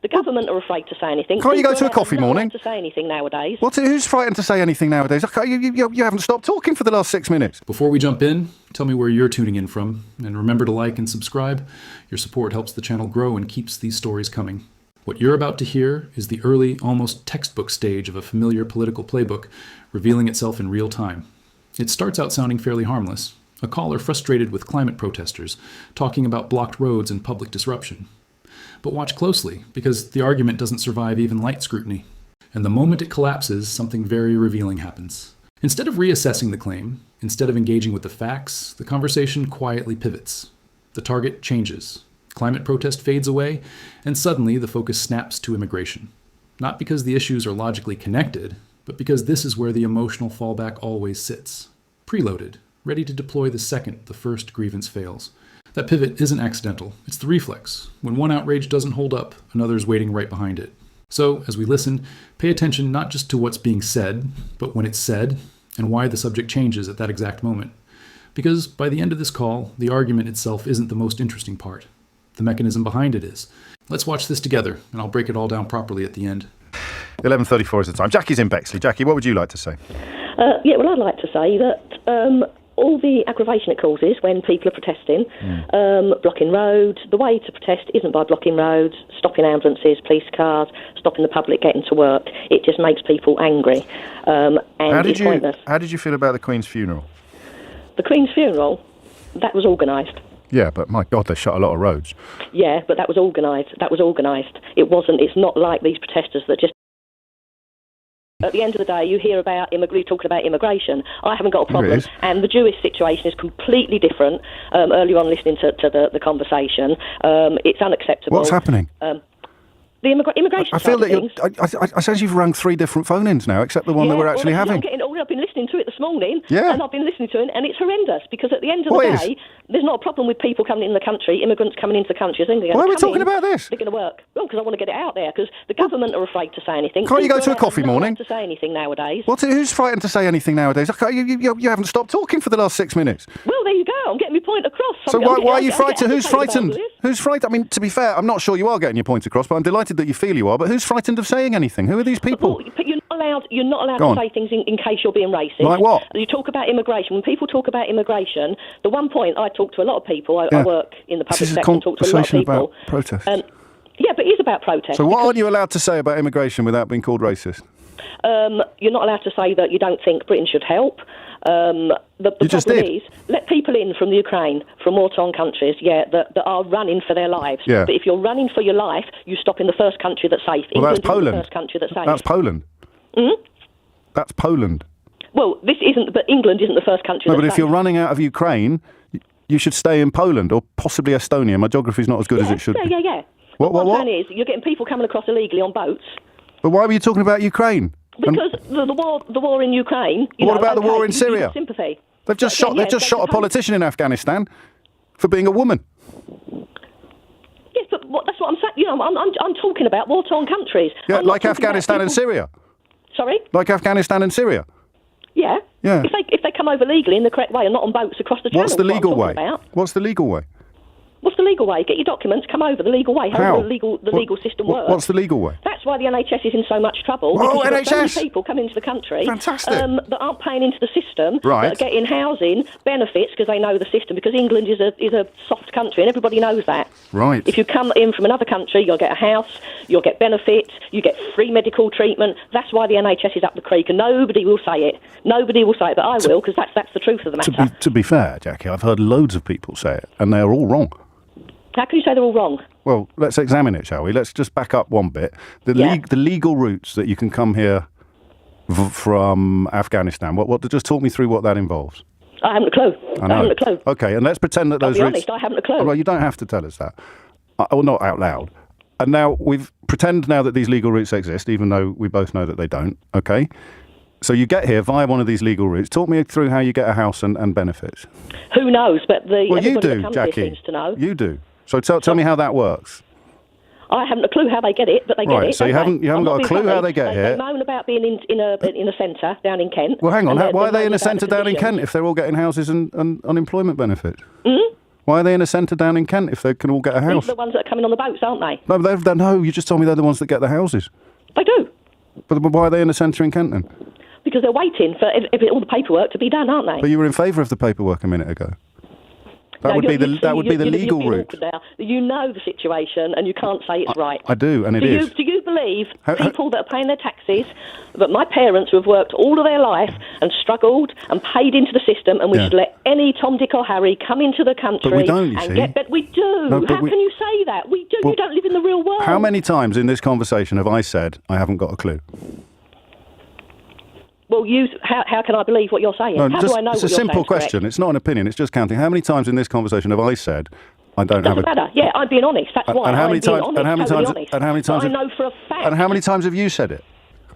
The government are afraid to say anything. Can't you go People to a coffee are not morning? allowed to say anything nowadays. Who's frightened to say anything nowadays? You haven't stopped talking for the last 6 minutes. Before we jump in, tell me where you're tuning in from, and remember to like and subscribe. Your support helps the channel grow and keeps these stories coming. What you're about to hear is the early, almost textbook stage of a familiar political playbook, revealing itself in real time. It starts out sounding fairly harmless. A caller frustrated with climate protesters, talking about blocked roads and public disruption. But watch closely, because the argument doesn't survive even light scrutiny. And the moment it collapses, something very revealing happens. Instead of reassessing the claim, instead of engaging with the facts, the conversation quietly pivots. The target changes. Climate protest fades away, and suddenly the focus snaps to immigration. Not because the issues are logically connected, but because this is where the emotional fallback always sits. Preloaded, ready to deploy the second the first grievance fails. That pivot isn't accidental, it's the reflex. When one outrage doesn't hold up, another's waiting right behind it. So, as we listen, pay attention not just to what's being said, but when it's said, and why the subject changes at that exact moment. Because by the end of this call, the argument itself isn't the most interesting part. The mechanism behind it is. Let's watch this together, and I'll break it all down properly at the end. 11:34 is the time. Jackie's in Bexley. Jackie, what would you like to say? I'd like to say that all the aggravation it causes when people are protesting, blocking roads, the way to protest isn't by blocking roads, stopping ambulances, police cars, stopping the public getting to work. It just makes people angry, and it's pointless. How did you feel about the Queen's funeral? The Queen's funeral, that was organised. Yeah, but my God, they shut a lot of roads. Yeah, but that was organised. It's not like these protesters that just... At the end of the day, you hear about talking about immigration. I haven't got a problem. And the Jewish situation is completely different. Earlier on, listening to the conversation, it's unacceptable. What's happening? The immigration. I feel that I sense you've rung 3 different phone-ins now, except the one that we're actually having. I've been listening to it this morning, yeah. And I've been listening to it, and it's horrendous, because at the end of the day, there's not a problem with people coming in the country, immigrants coming into the country. Why are we talking about this? They're going to work. Well, because I want to get it out there, because the government are afraid to say anything. Can't you go to a coffee morning? To say anything nowadays. Who's frightened to say anything nowadays? You haven't stopped talking for the last 6 minutes. Well, there you go. I'm getting my point across. So why are you frightened? Who's frightened? Who's frightened? I mean, to be fair, I'm not sure you are getting your point across, but I'm delighted that you feel you are. But who's frightened of saying anything? Who are these people? But you're not allowed to say things in case you're being racist. Like what? You talk about immigration. When people talk about immigration, the one point I talk to a lot of people. I work in the public sector. Talk to a lot of people about protest. Yeah, but it is about protest. So what aren't you allowed to say about immigration without being called racist? You're not allowed to say that you don't think Britain should help. The problem is, let people in from the Ukraine, from war-torn countries, that are running for their lives. Yeah. But if you're running for your life, you stop in the first country that's safe. Well, England that's Poland. Is the first country that's safe. That's Poland. That's Poland. Well, this isn't, but England isn't the first country that's safe. No, but if you're running out of Ukraine, you should stay in Poland, or possibly Estonia. My geography's not as good as it should be. Yeah. What I'm saying is, you're getting people coming across illegally on boats. But why were you talking about Ukraine? Because the war in Ukraine... What about the war in Syria? Sympathy. They've just shot a politician in Afghanistan for being a woman. Yes, but that's what I'm saying. I'm talking about war-torn countries. Yeah, like Afghanistan and Syria. Sorry? Like Afghanistan and Syria. Yeah. If they come over legally in the correct way and not on boats across the channel. What's the legal way? What's the legal way? What's the legal way? Get your documents, come over the legal way. How? The legal system works. What's the legal way? That's why the NHS is in so much trouble. Oh, because NHS! You've got so many people coming into the country that aren't paying into the system, right. that are getting housing benefits because they know the system. Because England is a soft country, and everybody knows that. Right. If you come in from another country, you'll get a house, you'll get benefits, you get free medical treatment. That's why the NHS is up the creek, and nobody will say it. Nobody will say it, but I will, because that's the truth of the matter. To be fair, Jackie, I've heard loads of people say it, and they're all wrong. How can you say they're all wrong? Well, let's examine it, shall we? Let's just back up one bit. The legal routes that you can come here from Afghanistan. Just talk me through what that involves. I haven't a clue. I haven't a clue. Okay, and let's pretend that those routes... I'll be honest, I haven't a clue. Well, you don't have to tell us that. Well, not out loud. And now pretend now that these legal routes exist, even though we both know that they don't, okay? So you get here via one of these legal routes. Talk me through how you get a house and benefits. Who knows? But you do, that Jackie. Seems to know. You do. So tell me how that works. I haven't a clue how they get it, but they get it. Right, so you haven't got a clue how they get here. They moan about being in a centre down in Kent. Well, hang on. Why are they in a centre down in Kent if they're all getting houses and unemployment benefits? Why are they in a centre down in Kent if they can all get a house? These are the ones that are coming on the boats, aren't they? No, you just told me they're the ones that get the houses. They do. But why are they in a centre in Kent then? Because they're waiting for all the paperwork to be done, aren't they? But you were in favour of the paperwork a minute ago. That would be the legal route. Now. You know the situation, and you can't say it's right. I do, and it is. Do you believe people that are paying their taxes, that my parents who have worked all of their life and struggled and paid into the system, and we should let any Tom, Dick or Harry come into the country but we don't, you see. But we do. No, how can you say that? We do. You don't live in the real world. How many times in this conversation have I said I haven't got a clue? Well, how can I believe what you're saying? No, how do I know it's what a you're simple saying question. correct? It's not an opinion. It's just counting. How many times in this conversation have I said I don't have a... Doesn't matter. Yeah, I'm being honest. That's why I'm being honest. And how many times? I know for a fact. And how many times have you said it?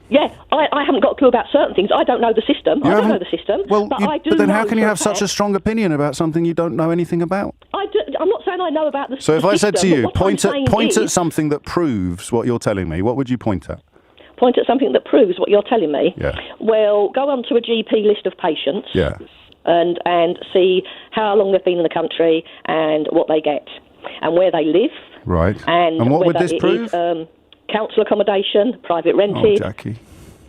Yeah, I haven't got a clue about certain things. I don't know the system. I don't know the system. Well, but I do. But then how know can you for have such a strong opinion about something you don't know anything about? I'm not saying I know about the So if the I said system, to you, but what point at something that proves what you're telling me, what would you point at? Point at something that proves what you're telling me. Yeah. Well, go onto a GP list of patients. Yeah. And see how long they've been in the country and what they get and where they live. Right. And what would whether this it prove? Is, council accommodation, private Oh, rented. Jackie.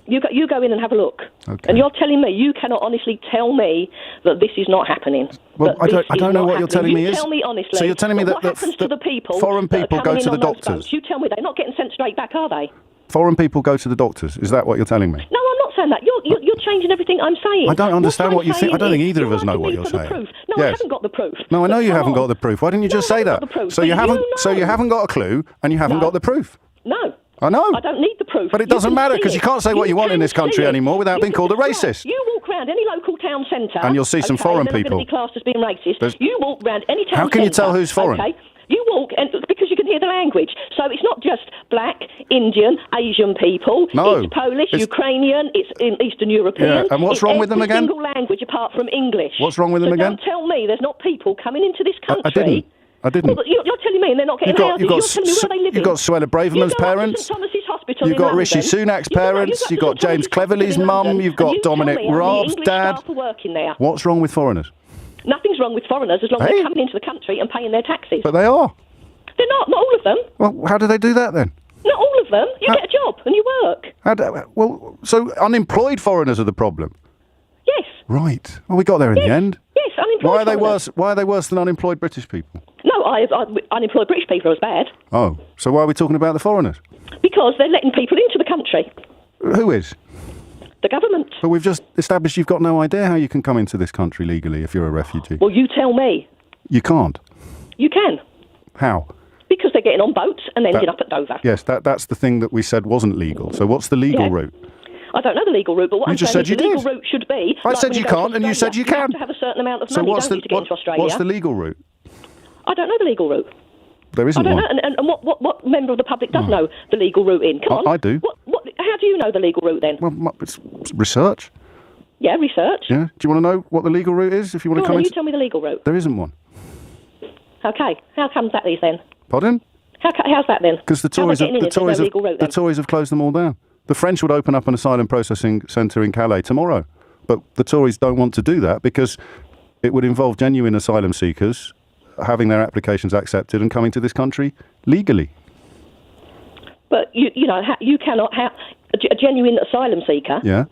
You go in and have a look. Okay. And you're telling me, you cannot honestly tell me that this is not happening. Well, I don't know what you're telling me is. Tell me honestly. So you're telling me what happens to the people foreign people go to the doctors? Boats? You tell me they're not getting sent straight back, are they? Foreign people go to the doctors. Is that what you're telling me? No, I'm not saying that. You're changing everything I'm saying. I don't understand what you think. I don't think either of us know what you're saying. Proof. No, I haven't got the proof. No, I know you haven't got the proof. Why didn't you just say that? So you haven't. So you haven't got a clue, and you haven't got the proof. No. I know. I don't need the proof. But it doesn't matter because you can't say what you want in this country anymore without being called a racist. You walk around any local town centre, and you'll see some foreign people. Going to be classed as being racist. You walk around any town centre. How can you tell who's foreign? Okay. You walk, and because you can hear the language. So it's not just black, Indian, Asian people. No. It's Polish, Ukrainian, it's Eastern European. Yeah. And what's wrong with them again? Every single language apart from English. What's wrong with them again? Don't tell me there's not people coming into this country. I didn't. Well, you're telling me and they're not getting houses. You're telling me where they live. You've got Suella Braverman's parents. You've got Rishi Sunak's parents. You've got James Cleverly's mum. You've got Dominic Raab's dad. What's wrong with foreigners? Nothing's wrong with foreigners as long as they're coming into the country and paying their taxes. But they are. They're not all of them. Well, how do they do that then? Not all of them. You get a job and you work. So unemployed foreigners are the problem? Yes. Right. Well, we got there in the end. Yes, unemployed Why are they foreigners. worse? Why are they worse than unemployed British people? No, unemployed British people are as bad. Oh, so why are we talking about the foreigners? Because they're letting people into the country. Who is? The government. But we've just established you've got no idea how you can come into this country legally if you're a refugee. Well, you tell me. You can't. You can. How? Because they're getting on boats and ending up at Dover. Yes, that's the thing that we said wasn't legal. So what's the legal route? I don't know the legal route, but what I'm saying is the legal route should be... I said you can't, and you said you can. You have to have a certain amount of money, don't you, to get into Australia? What's the legal route? I don't know the legal route. There isn't one. I don't know, and what member of the public does know the legal route in? Come on. I do. How do you know the legal route then? Well, it's research. Yeah, research. Yeah. Do you want to know what the legal route is if you want to come in? You tell me the legal route. There isn't one. Okay. How comes that is then? Pardon? How's that then? Because the Tories have closed them all down. The French would open up an asylum processing centre in Calais tomorrow, but the Tories don't want to do that because it would involve genuine asylum seekers having their applications accepted and coming to this country legally. But you cannot have a genuine asylum seeker. Yeah.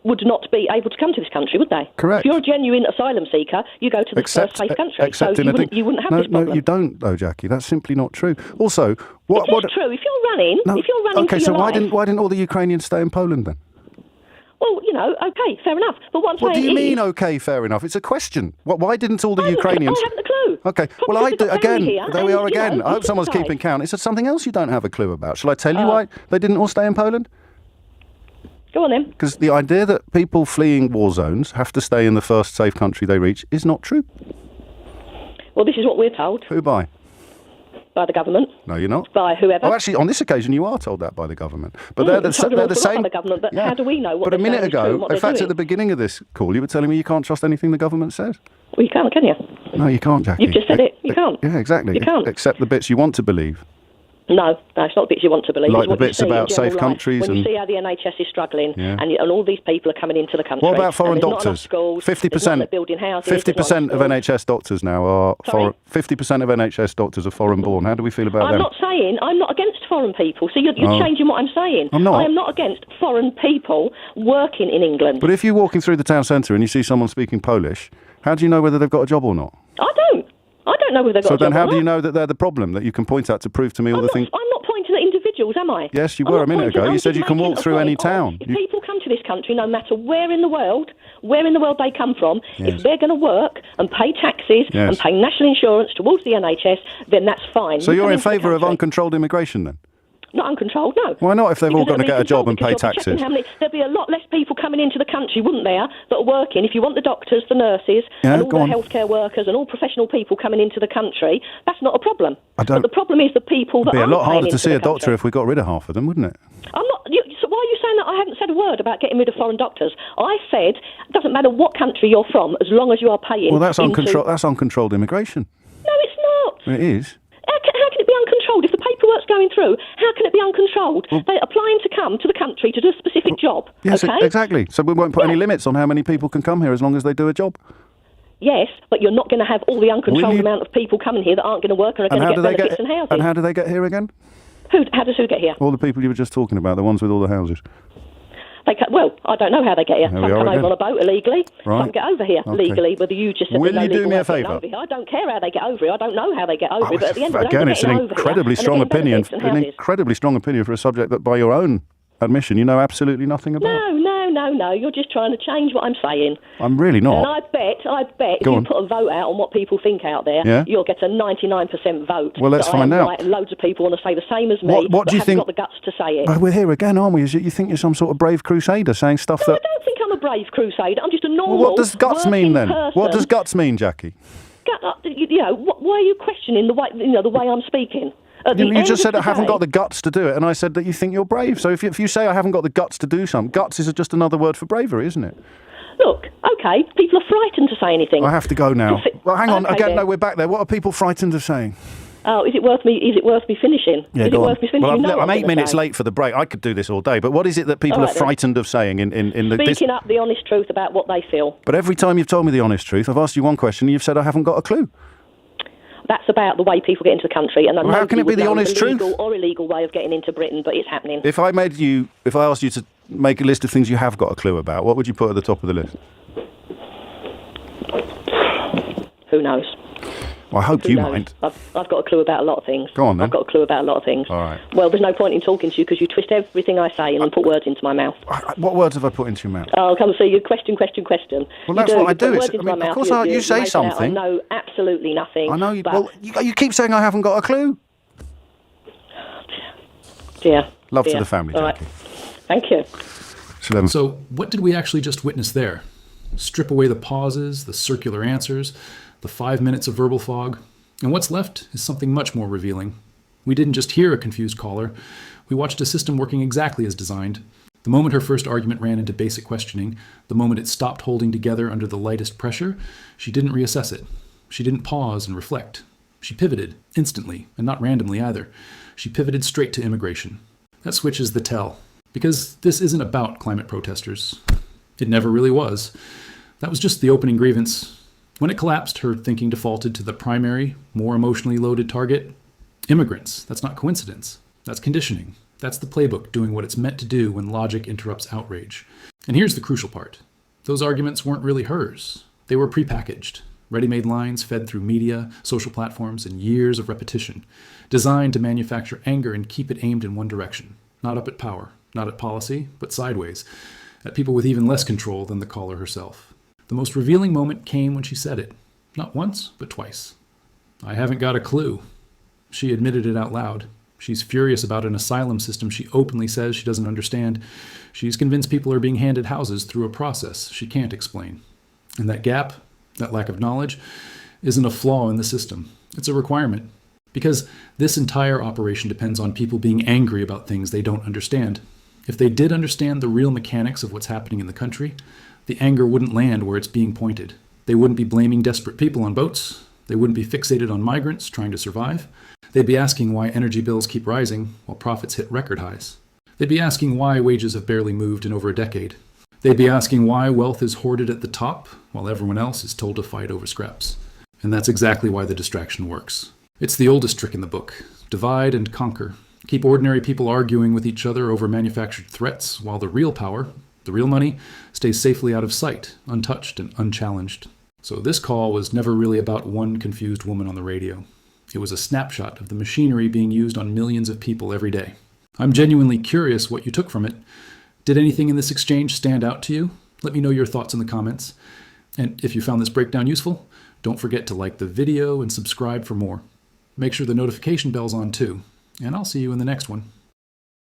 Would not be able to come to this country, would they? Correct. If you're a genuine asylum seeker, you go to the first safe country. So you wouldn't have this problem. No, you don't, though, Jackie. That's simply not true. Also, what? It is true. If you're running, okay, for so your life, why didn't all the Ukrainians stay in Poland then? Well, okay, fair enough. But what do you mean? Okay, fair enough. It's a question. Why didn't all the Ukrainians? I haven't a clue. Okay, Probably well, I do again. There we are again. I hope someone's decide. keeping count. Is there something else you don't have a clue about? Shall I tell you why they didn't all stay in Poland? Go on then. Because the idea that people fleeing war zones have to stay in the first safe country they reach is not true. Well, this is what we're told. Who by? By the government. No, you're not. By whoever. Oh, actually, on this occasion, you are told that by the government. But they're the same. By the government, but how do we know what But a minute ago, in fact, doing? at the beginning of this call, you were telling me you can't trust anything the government says. Well, you can't, can you? No, you can't, Jackie. You've just said it. You can't. Yeah, exactly. You can't. Except the bits you want to believe. No, it's not the bits you want to believe. Like the bits about safe countries. When you see how the NHS is struggling and all these people are coming into the country. What about foreign doctors? 50%. Building houses. 50% of NHS doctors now are foreign. 50% of NHS doctors are foreign-born. How do we feel about them? I'm not against foreign people. So you're changing what I'm saying. I'm not. I am not against foreign people working in England. But if you're walking through the town centre and you see someone speaking Polish, how do you know whether they've got a job or not? I don't know whether they've got a job or not. So then how do you know that they're the problem that you can point at to prove to me all the things? I'm not pointing at individuals, am I? Yes, you were a minute ago. You said you can walk through any town. If people come to this country, no matter where in the world they come from, if they're going to work and pay taxes and pay national insurance towards the NHS, then that's fine. So you're in favour of uncontrolled immigration then? Not uncontrolled, no. Why not, if they've all got to get a job and pay taxes? There'd be a lot less people coming into the country, wouldn't there, that are working. If you want the doctors, the nurses, and all the healthcare workers and all professional people coming into the country, that's not a problem. But the problem is the people that aren't. It'd be a lot harder to see a country. doctor if we got rid of half of them, wouldn't it? So why are you saying that? I haven't said a word about getting rid of foreign doctors. I said it doesn't matter what country you're from, as long as you are paying. Well, that's uncontrolled immigration. No, it's not. It is. How can it be uncontrolled? If the paperwork's going through, how can it be uncontrolled? They're applying to come to the country to do a specific job. Yes, okay? Exactly. So we won't put any limits on how many people can come here as long as they do a job. Yes, but you're not going to have all the uncontrolled amount of people coming here that aren't going to work and are going to get benefits and housing. And how do they get here again? How does who get here? All the people you were just talking about, the ones with all the houses. Well, I don't know how they get here. Some come over on a boat illegally. Right. Some get over here legally. Whether you just said Will you do me a favour? I don't care how they get over here. I don't know how they get over here. But at the end of the day, again, it's an incredibly strong opinion. An incredibly strong opinion for a subject that, by your own admission, you know absolutely nothing about. No. You're just trying to change what I'm saying. I'm really not. And I bet if you put a vote out on what people think out there, you'll get a 99% vote. Well, let's find out. Right, and loads of people want to say the same as me, what do you think? Got the guts to say it. Well, we're here again, aren't we? You think you're some sort of brave crusader saying stuff that... I don't think I'm a brave crusader. I'm just a normal. Well, what does guts mean then? Person. What does guts mean, Jackie? Why are you questioning the way I'm speaking? You just said I haven't got the guts to do it, and I said that you think you're brave. So if you say I haven't got the guts to do something, guts is just another word for bravery, isn't it? Look, okay, people are frightened to say anything. I have to go now. Well, hang on. Again, no, we're back there. What are people frightened of saying? Oh, is it worth me finishing? Yeah, is it worth me finishing? Well, I'm 8 minutes late for the break. I could do this all day. But what is it that people are frightened of saying in the... Speaking up the honest truth about what they feel. But every time you've told me the honest truth, I've asked you one question and you've said I haven't got a clue. That's about the way people get into the country. And how can it be the honest truth? Legal or illegal way of getting into Britain, but it's happening. If I asked you to make a list of things you have got a clue about, what would you put at the top of the list? Who knows? Well, I hope you might. I've got a clue about a lot of things. Go on, then. I've got a clue about a lot of things. All right. Well, there's no point in talking to you because you twist everything I say and put words into my mouth. What words have I put into your mouth? Oh, come and see you. Question. Well, that's what I do. Of course, you say something. I know absolutely nothing. I know. Well, you keep saying I haven't got a clue. Dear. Love to the family, Jackie. Thank you. So, what did we actually just witness there? Strip away the pauses, the circular answers, the 5 minutes of verbal fog. And what's left is something much more revealing. We didn't just hear a confused caller. We watched a system working exactly as designed. The moment her first argument ran into basic questioning, the moment it stopped holding together under the lightest pressure, she didn't reassess it. She didn't pause and reflect. She pivoted, instantly, and not randomly either. She pivoted straight to immigration. That switch is the tell. Because this isn't about climate protesters. It never really was. That was just the opening grievance. When it collapsed, her thinking defaulted to the primary, more emotionally loaded target. Immigrants. That's not coincidence. That's conditioning. That's the playbook doing what it's meant to do when logic interrupts outrage. And here's the crucial part. Those arguments weren't really hers. They were prepackaged. Ready-made lines fed through media, social platforms, and years of repetition. Designed to manufacture anger and keep it aimed in one direction. Not up at power. Not at policy, but sideways. At people with even less control than the caller herself. The most revealing moment came when she said it. Not once, but twice. I haven't got a clue. She admitted it out loud. She's furious about an asylum system she openly says she doesn't understand. She's convinced people are being handed houses through a process she can't explain. And that gap, that lack of knowledge, isn't a flaw in the system. It's a requirement. Because this entire operation depends on people being angry about things they don't understand. If they did understand the real mechanics of what's happening in the country, the anger wouldn't land where it's being pointed. They wouldn't be blaming desperate people on boats. They wouldn't be fixated on migrants trying to survive. They'd be asking why energy bills keep rising while profits hit record highs. They'd be asking why wages have barely moved in over a decade. They'd be asking why wealth is hoarded at the top while everyone else is told to fight over scraps. And that's exactly why the distraction works. It's the oldest trick in the book. Divide and conquer. Keep ordinary people arguing with each other over manufactured threats while the real power, the real money, stays safely out of sight, untouched and unchallenged. So this call was never really about one confused woman on the radio. It was a snapshot of the machinery being used on millions of people every day. I'm genuinely curious what you took from it. Did anything in this exchange stand out to you? Let me know your thoughts in the comments. And if you found this breakdown useful, don't forget to like the video and subscribe for more. Make sure the notification bell's on too, and I'll see you in the next one.